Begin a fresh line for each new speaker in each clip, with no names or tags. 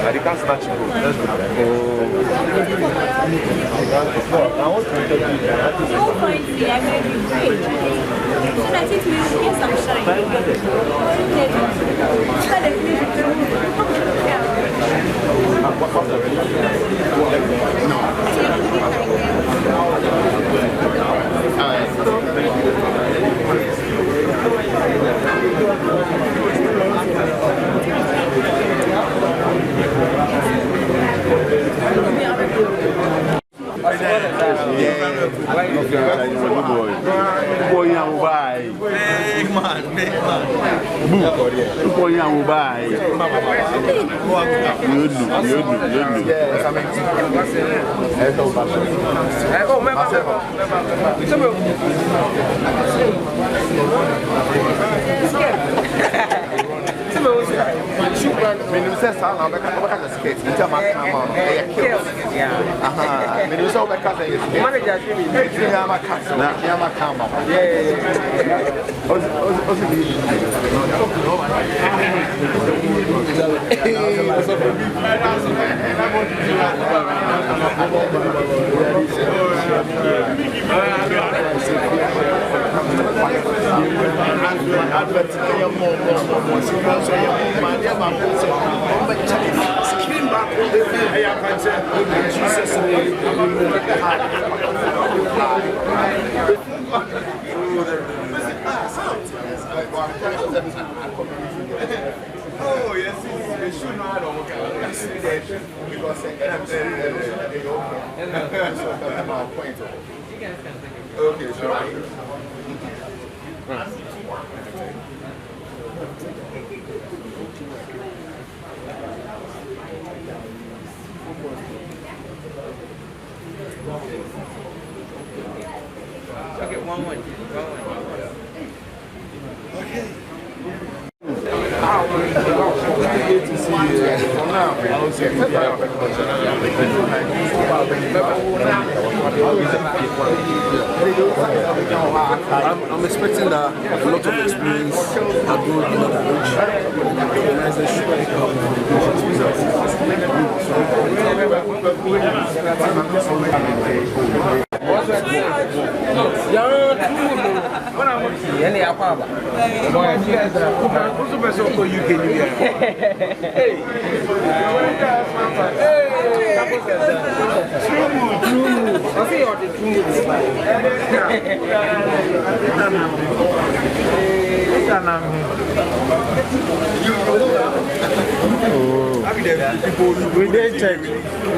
I can't snatch it. Let's go. I want to tell you that.
So finally, I made you great. So that it will give some shine.
Oh, yes, they should know how to work out. Because okay, sure.
Okay, one.
Okay.
I'm expecting that a lot of experience are going in the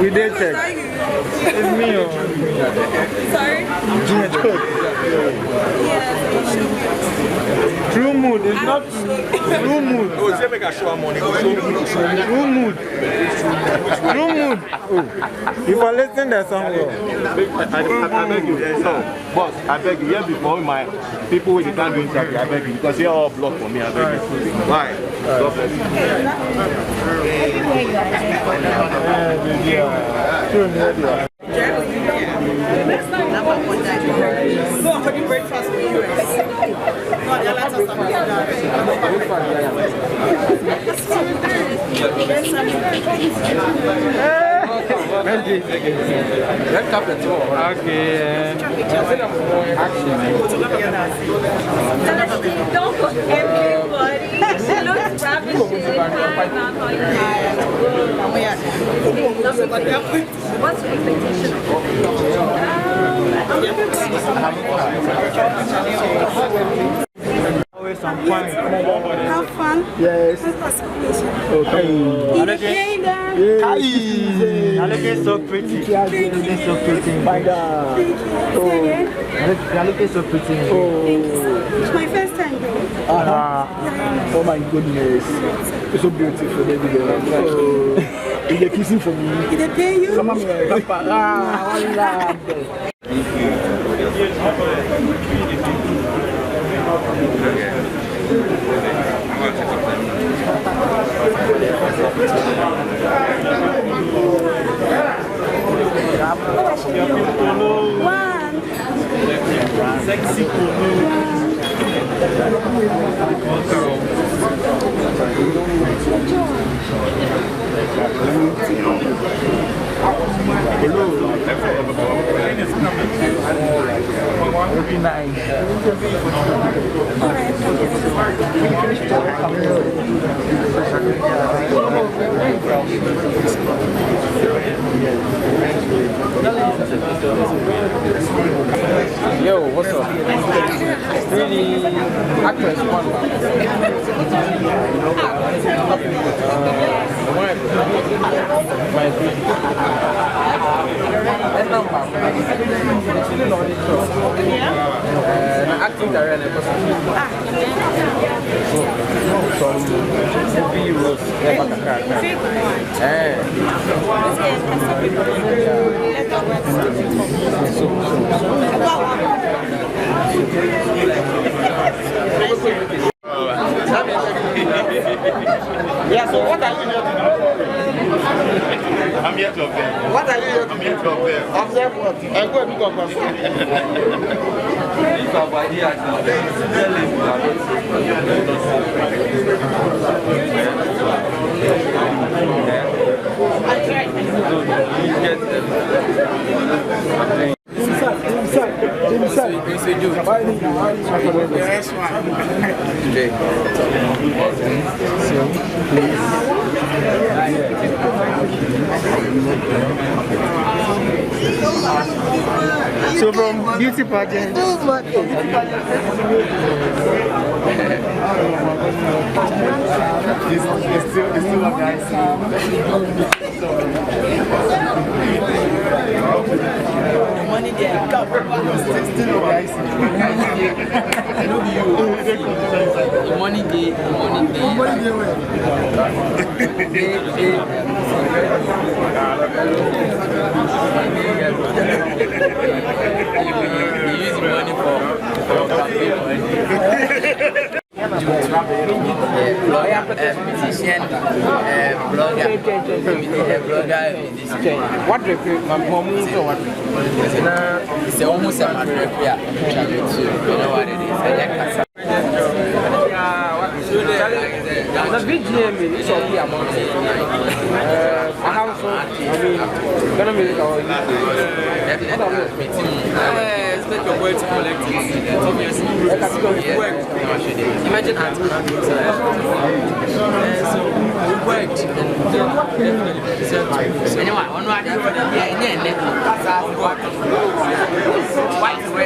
We did check. It's me.
Sorry?
True mood is not true mood.
Oh, say make a show money.
True mood. True mood. Oh. If I listen to song,
I beg you. No, boss, I beg you. Here before my people with the time doing something, I beg you. Because you're all blocked for me, I beg you. Why? God bless
Let's tap the tour.
okay.
Don't put everybody. She looks ravishing. What's your expectation?
Always some fun.
Have fun.
Yes. Okay. You're looking so pretty. You're looking so pretty. My God. You're looking so pretty.
It's my first time though.
Oh my goodness. It's so beautiful, baby girl. They're kissing for me.
They pay you?
Come on,
One.
Sexy
Yo, what's up? Really, actress one. Acting director.
Yeah, so what are you here to do?
I'm here to observe.
What are you here to
I'm here to observe.
observe what? I go and look up. So from beauty pageant.
It's still a nice
Money there, come. Money day, you use money for lawyer, musician, blogger,
What recruit? My mom is what?
it's almost a matter of you know what it is.
The VGM is all the amount. I have so, gonna be
Expect your work to collect it. Obviously, work. Imagine at so we worked and definitely deserve to. Anyway, on what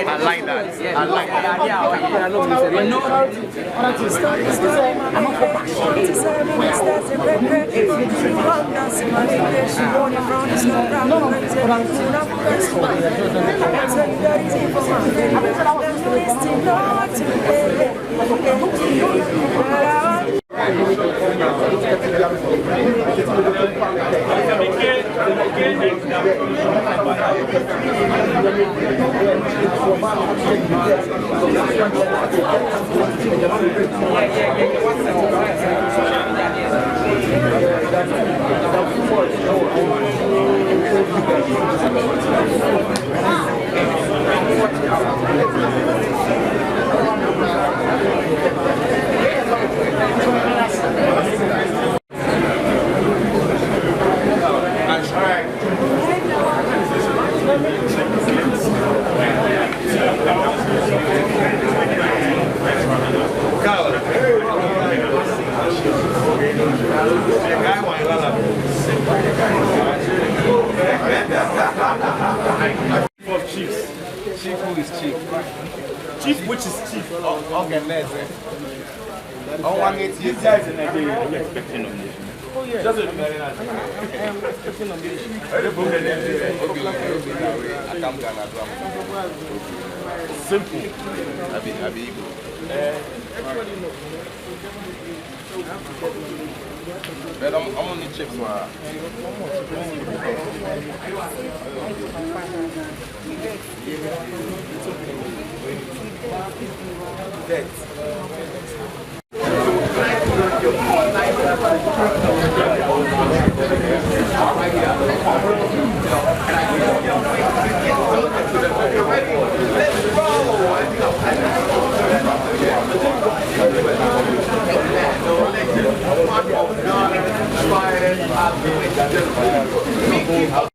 I like that. I like that.
Chief who is chief? Chief which is chief? Okay, let's say. Oh, one gets these guys in Nigeria. Are you expecting nomination? Just a very nice. Simple. But I'm on the chips. Let's go.